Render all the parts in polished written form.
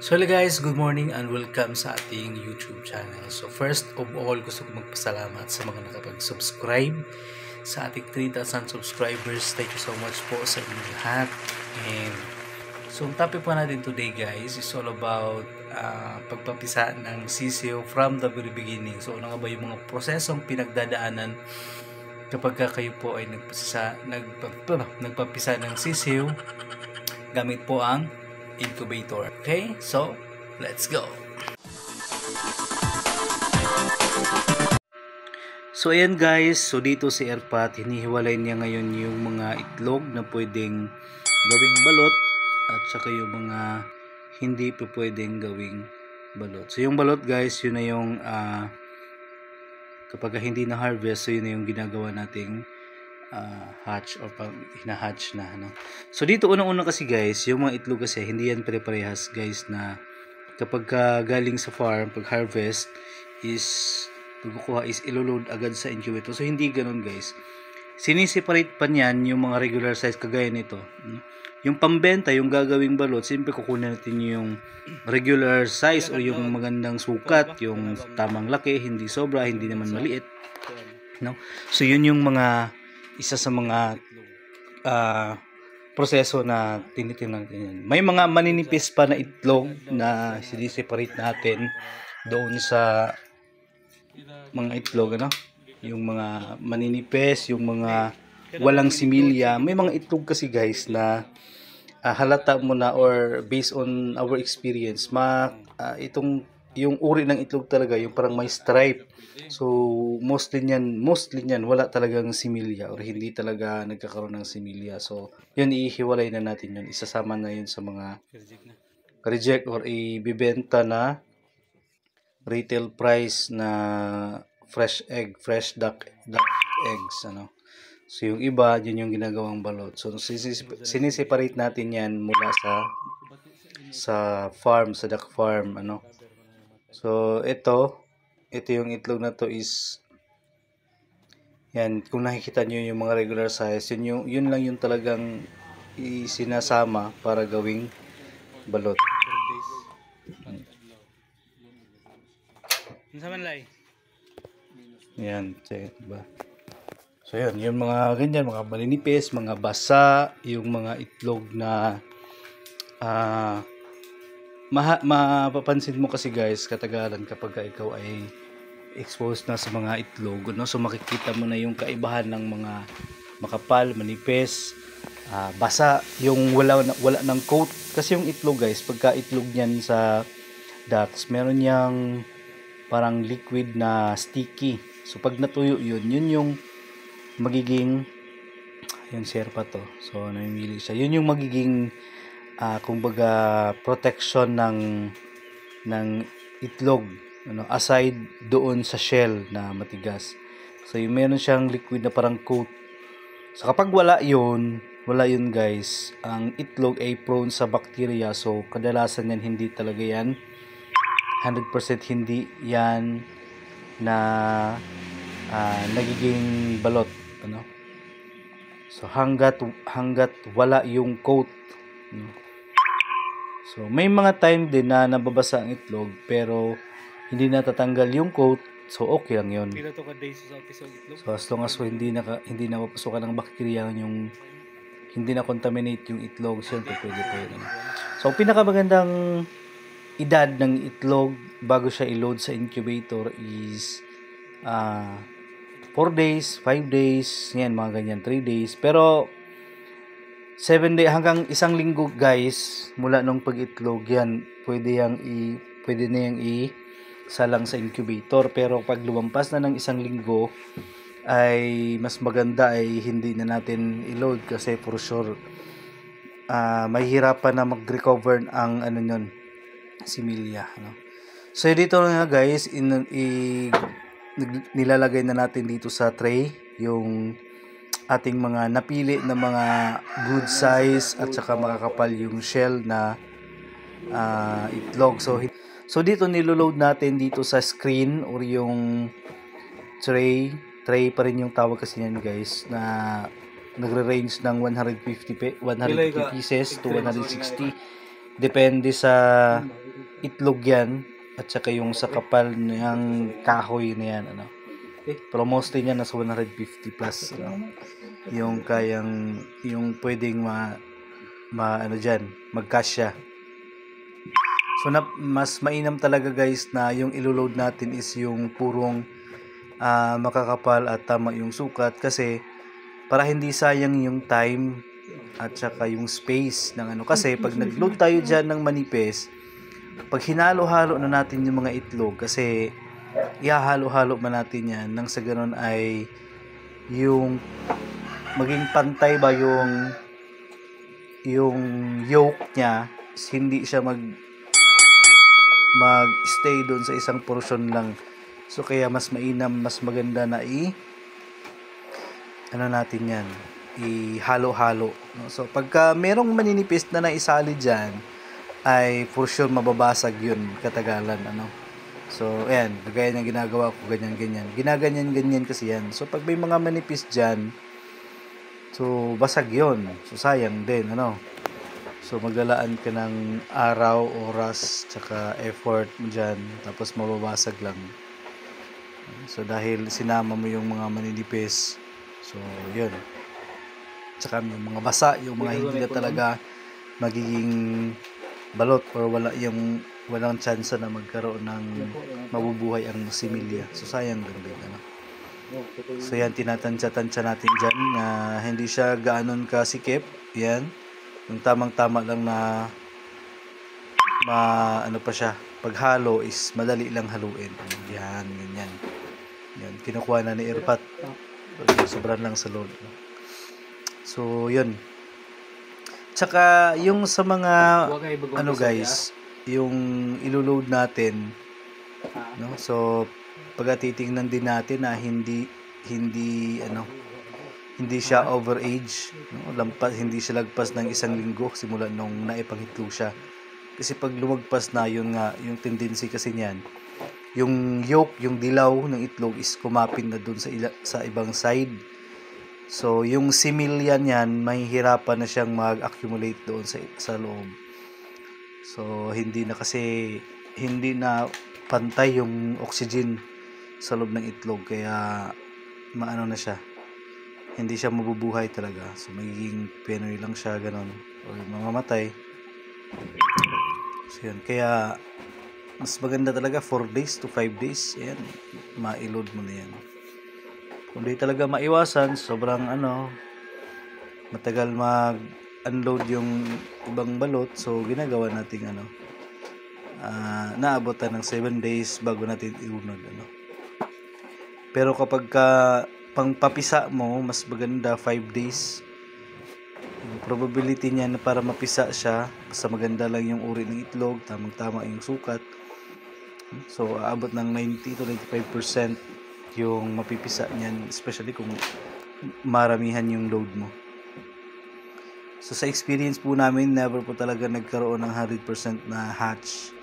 So hello guys, good morning and welcome sa ating YouTube channel. So first of all, gusto ko magpasalamat sa mga nakapag-subscribe sa ating 3,000 subscribers. Thank you so much po sa inyong lahat. And so ang topic po natin today guys is all about pagpapisa ng sisiw from the very beginning. So ano nga ba yung mga prosesong pinagdadaanan kapag kayo po ay nagpapisa ng sisiw gamit po ang incubator. Okay, so let's go. So ayan guys, so dito si Erpat, hinihiwalay niya ngayon yung mga itlog na pwedeng gawing balot at saka yung mga hindi pa pwedeng gawing balot. So yung balot guys, yun na yung kapag hindi na harvest, so yun na yung ginagawa nating hatch or hina-hatch na, no? So dito unang-una kasi guys, yung mga itlog kasi hindi yan pare-parehas guys, na kapag galing sa farm, pag harvest is pagkukuha is iloload agad sa incubator. So hindi ganoon guys, siniseparate pa niyan yung mga regular size kagaya nito, no? Yung pambenta, yung gagawing balot, siyempre kukunin natin yung regular size o yung magandang sukat, yung tamang laki, hindi sobra, hindi naman maliit, no? So yun yung mga isa sa mga proseso na tinitingnan natin. May mga maninipis pa na itlog na siniseparate natin doon sa mga itlog, ano? Yung mga maninipis, yung mga walang similya. May mga itlog kasi guys na halata mo na, or based on our experience, itong yung uri ng itlog talaga, yung parang may stripe. So mostly niyan wala talagang similya, or hindi talaga nagkakaroon ng similya. So yun, ihiwalay na natin yun, isasama na yun sa mga reject or ibibenta na retail price na fresh duck eggs, ano. So yung iba, yun yung ginagawang balot. So siniseparate natin yan mula sa farm, sa duck farm, ano. So ito yung itlog na to is yan, kung nakikita nyo yung mga regular size, yun lang yung talagang isinasama para gawing balot. Yan, diba? So yun, yung mga ganyan, mga maninipis, mga basa, yung mga itlog na mapapansin mo kasi guys, katagalan kapag ikaw ay exposed na sa mga itlog, no? So makikita mo na yung kaibahan ng mga makapal, manipis, basa, yung wala ng coat. Kasi yung itlog guys, pagka itlog niyan sa ducks, meron niyang parang liquid na sticky. So pag natuyo yun yung magiging, yun share pa to, so namimili siya, yun yung magiging kumbaga protection ng itlog, ano, aside doon sa shell na matigas. So yung meron siyang liquid na parang coat. So kapag wala yun guys, ang itlog ay prone sa bacteria. So kadalasan yan hindi talaga yan 100% hindi yan na nagiging balot, ano. So hanggat wala yung coat, no? So may mga time din na nababasa ang itlog pero hindi natatanggal yung coat, so okay lang yun. So as long as hindi napapasukan ng bacteria, yung hindi na contaminate yung itlog, siyempre pwede po yun. So pinakamagandang edad ng itlog bago siya i-load sa incubator is 4 days, 5 days, yan, mga ganyan, 3 days. Pero 7 days hanggang 1 linggo guys, mula nung pag-itlog yan, pwede na yang salang sa incubator. Pero pag lumampas na ng 1 linggo, ay mas maganda ay hindi na natin i-load, kasi for sure mahihirapan na mag-recover ang similya, no? So dito na guys, nilalagay na natin dito sa tray yung ating mga napili na mga good size at saka makakapal yung shell na itlog. So dito niloload natin dito sa screen, or yung tray pa rin yung tawag kasi yan guys, na nagre-range ng 150 pieces to 160, depende sa itlog yan at saka yung sa kapal ng kahoy na yan, ano. Pero mostly niya nasa 150 plus, ano. Yung kayang, yung pwedeng ano dyan, magkasya. So mas mainam talaga guys na yung iloload natin is yung purong makakapal at tama yung sukat, kasi para hindi sayang yung time at saka yung space ng ano. Kasi pag nag-load tayo dyan ng manipis, pag hinalo-halo na natin yung mga itlog, kasi ihahalo-halo man natin yan nang sa ganun ay yung maging pantay ba yung yolk niya, hindi siya mag-stay doon sa isang portion lang. So kaya mas mainam, mas maganda na ano natin yan, ihalo-halo, no? So pagka merong maninipis na naisali dyan, ay for sure mababasag yun katagalan, ano. So ayan, gaya ng ginagawa ko, ganyan ginaganyan kasi yan. So pag may mga manipis dyan, so basag yun, so sayang din, ano. So maglalaan ka ng araw, oras, tsaka effort mo dyan, tapos mababasag lang. So dahil sinama mo yung mga maninipis, so yun. Tsaka yung mga basa, yung mga hindi na talaga magiging balot or walang chance na magkaroon ng mabubuhay ang similya. So sayang din, ano. So yan, tinatansya-tansya natin dyan na hindi siya gaanon kasikip. Yan, yung tamang-tama lang na ano pa siya, paghalo is madali lang haluin. Yan, ganyan. Yan, kinukuha na ni Irpat. Sobrang lang sa load. So yun. Tsaka yung sa mga ano guys, yung iloload natin, no? So pag titingnan din natin na hindi siya overage, no? Hindi siya lagpas ng 1 linggo simula nung naipangitlog siya. Kasi pag lumagpas na, yun nga, yung tendency kasi niyan, yung yolk, yung dilaw ng itlog is kumapin na dun sa ibang side. So yung similya niyan, mahihirapan na siyang mag-accumulate doon sa loob. So hindi na pantay yung oxygen sa loob ng itlog, kaya maano na siya, hindi siya mabubuhay talaga. So magiging penoy lang siya, ganon, or mamamatay. So yun, kaya mas maganda talaga 4 days to 5 days, ayan, ma-load mo na yan. Kung di talaga maiwasan, sobrang matagal mag-unload yung ibang balot, so ginagawa natin naabotan ng 7 days bago natin iunod, ano. Pero kapag pang papisa mo, mas maganda 5 days. Yung probability niya na para mapisa siya, basta maganda lang yung uri ng itlog, tamang-tama yung sukat, so aabot ng 90 to 95% yung mapipisa niyan, especially kung maramihan yung load mo. So sa experience po namin, never po talaga nagkaroon ng 100% na hatch.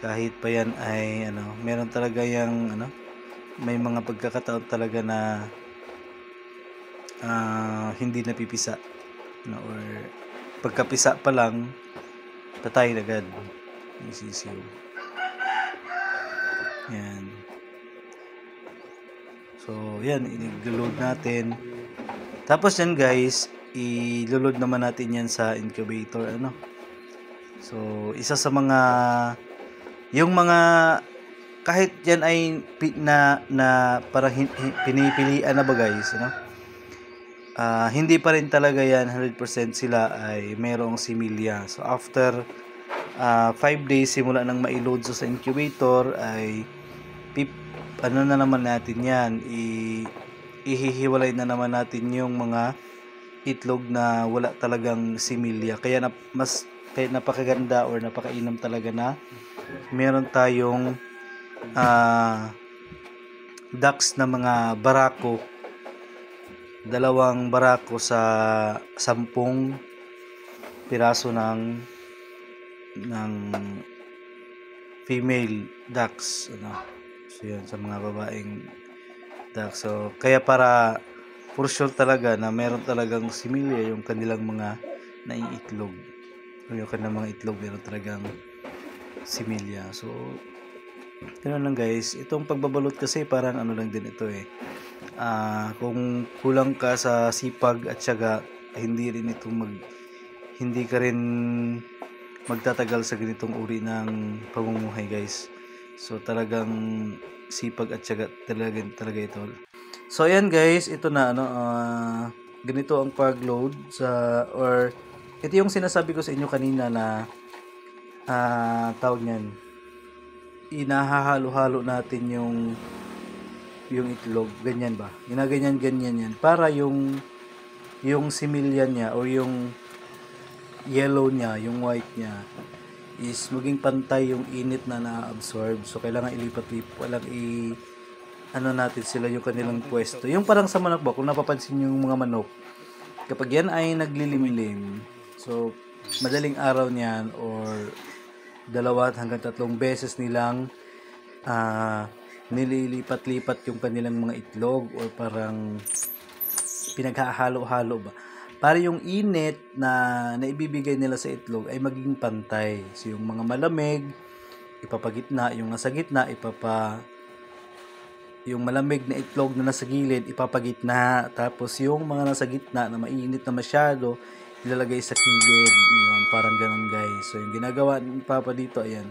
Kahit pa yan ay meron talaga yung may mga pagkakataon talaga na hindi napipisa, or pagkapisa pa lang patay agad yung sisiw. Yan. So yan, i-load natin. Tapos yan guys, i-load naman natin yan sa incubator, So isa sa mga kahit yan ay parang pinipilian na ba guys, hindi pa rin talaga yan 100% sila ay mayroong similya. So after 5 days simula nang ma-load sa incubator, ay na naman natin yan, ihihiwalay na naman natin yung mga itlog na wala talagang similya. Kaya napakaganda or napakainam talaga na meron tayong ducks na mga barako, 2 barako sa 10 piraso ng female ducks, So yun, sa mga babaeng ducks. So kaya para for sure talaga na meron talagang similya yung kanilang mga naiitlog, o yung kanilang mga itlog meron talagang similya. So, ganoon lang guys. Itong pagbabalot kasi parang ano lang din ito eh. Kung kulang ka sa sipag at syaga, hindi rin ito hindi ka rin magtatagal sa ganitong uri ng pamumuhay guys. So talagang sipag at syaga talaga ito. So ayan guys, ito na ganito ang pag-load or ito yung sinasabi ko sa inyo kanina na tawag niyan, inahahalo-halo natin yung itlog, ganyan ba? Ginaganyan yan para yung similya niya o yung yellow niya, yung white niya is maging pantay yung init na na-absorb. So kailangan ilipat-lipat, natin sila yung kanilang pwesto. Yung parang sa manok ba, kung napapansin yung mga manok, kapag yan ay naglilimlim, so madaling araw niyan or 2 hanggang 3 beses nilang nililipat-lipat yung kanilang mga itlog or parang pinaghahalo-halo ba para yung init na naibibigay nila sa itlog ay maging pantay. So yung mga malamig ipapagitna, yung nasa gitna yung malamig na itlog na nasa gilid ipapagitna, tapos yung mga nasa gitna na mainit na masyado ilalagay sa kilid. Yun, parang ganun guys. So yung ginagawa ni Papa dito, ayan.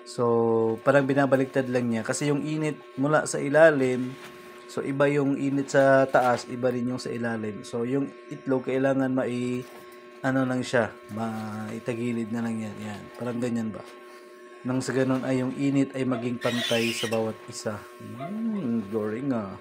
So parang binabaliktad lang niya kasi yung init mula sa ilalim, so iba yung init sa taas, iba rin yung sa ilalim. So yung itlog kailangan lang siya, maitagilid na lang yan. Yan, parang ganyan ba. Nang sa ganun ay yung init ay maging pantay sa bawat isa. Boring ah.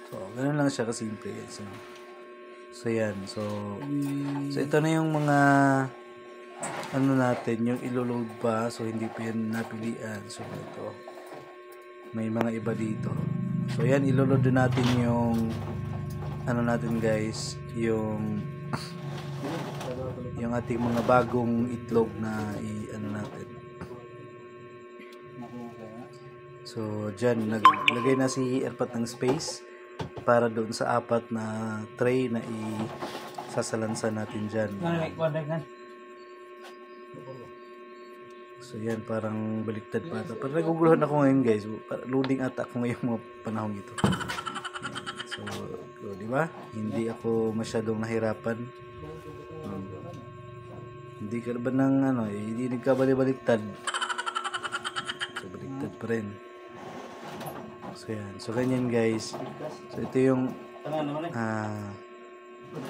So ganun lang siya kasimple. So yan. So ito na yung mga natin, yung ilo-load pa. So hindi pa yan napilian. So ito, may mga iba dito. So yan, ilo-load din natin yung natin guys, yung ating mga bagong itlog na natin. So dyan, naglagay na si Erpat ng space para doon sa 4 na tray na isasalansan natin dyan. So yan, parang baliktad pa ito. Parang naguguluhan ako ngayon guys. Loading ata ako ngayong mga panahon ito. So di ba? Hindi ako masyadong nahirapan. Hindi ka ba ng hindi nagkabali-baliktad. So baliktad pa rin. So yan. So ganyan guys. So ito yung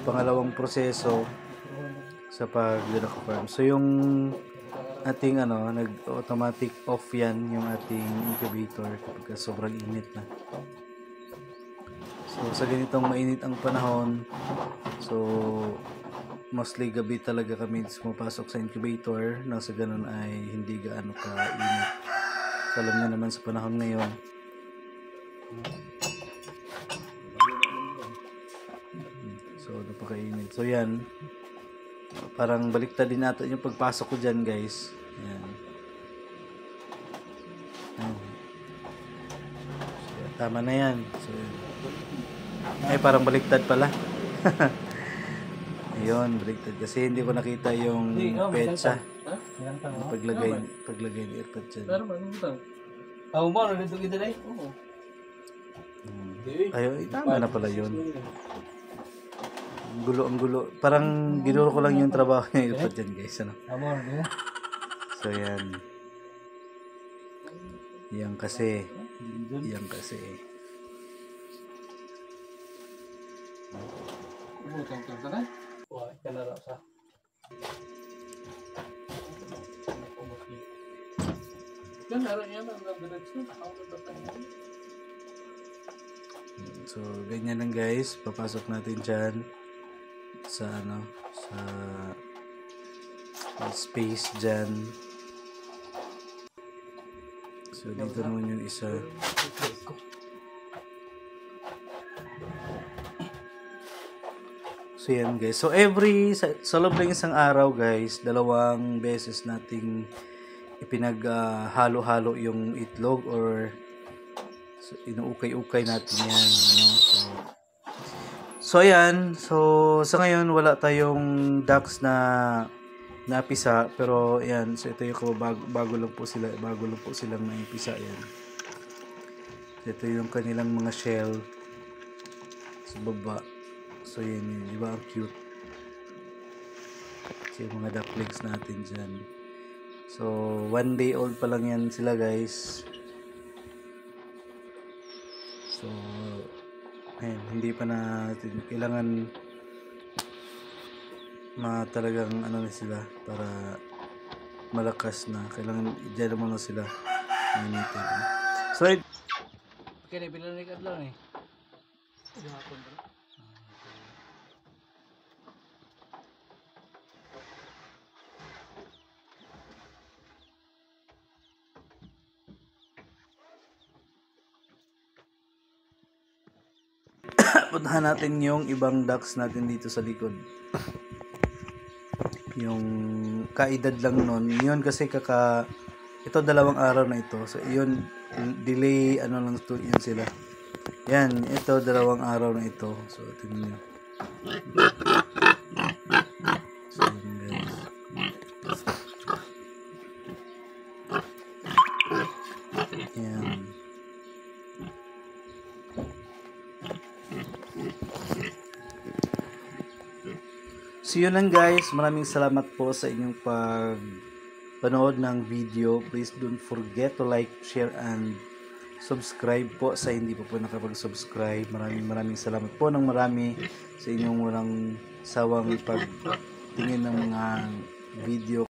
pangalawang proseso sa pag-farm. So yung ating nag-automatic off yan yung ating incubator kapag sobrang init na. So sa ganitong mainit ang panahon, so mostly gabi talaga kami pumapasok sa incubator, nang sa ganun ay hindi gaano ka-init. So alam na naman sa panahon ngayon, so napakainit. So yan, parang baliktad din natin yung pagpasok ko dyan guys. Yan. So, tama na yan. So, ay parang baliktad pala. Ayun, baliktad kasi hindi ko nakita yung petsa. Paglagay ni Erpat dyan. Ayun, tama na pala yun. Ang gulo. Parang ginulo ko lang yung trabaho niya Erpat dyan guys. So yan. Yan kasi. So ganyan lang guys. Papasok natin dyan sa space dyan. So dito naman yung isa. So yan guys. So sa loob ng isang araw guys, 2 beses nating ipinaghalo-halo yung itlog or inuukay-ukay natin yan. So ayan. So sa ngayon wala tayong ducks na napisa, pero yan, so ito yung bago lang po silang naipisa yan. So, ito yung kanilang mga shell sa baba. So yan yun, di ba ang cute? So yung mga ducklings natin dyan. So 1 day old pa lang yan sila guys. So ayun, hindi pa natin kailangan talagang ano na sila para malakas na. Kailangan i-gel mo na sila. So okay, pinanig adlaw ni. Gahapon ba? Puntahan natin yung ibang ducks natin dito sa likod. Yung kaedad lang nun. Yun kasi ito 2 araw na ito. So yun, delay ano lang to yun sila. Yan, ito 2 araw na ito. So tingnan niyo. So yun guys. Yan. So yun lang guys, maraming salamat po sa inyong panood ng video. Please don't forget to like, share, and subscribe po sa hindi po nakapag-subscribe. Maraming salamat po ng marami sa inyong walang sawang pagtingin ng mga video.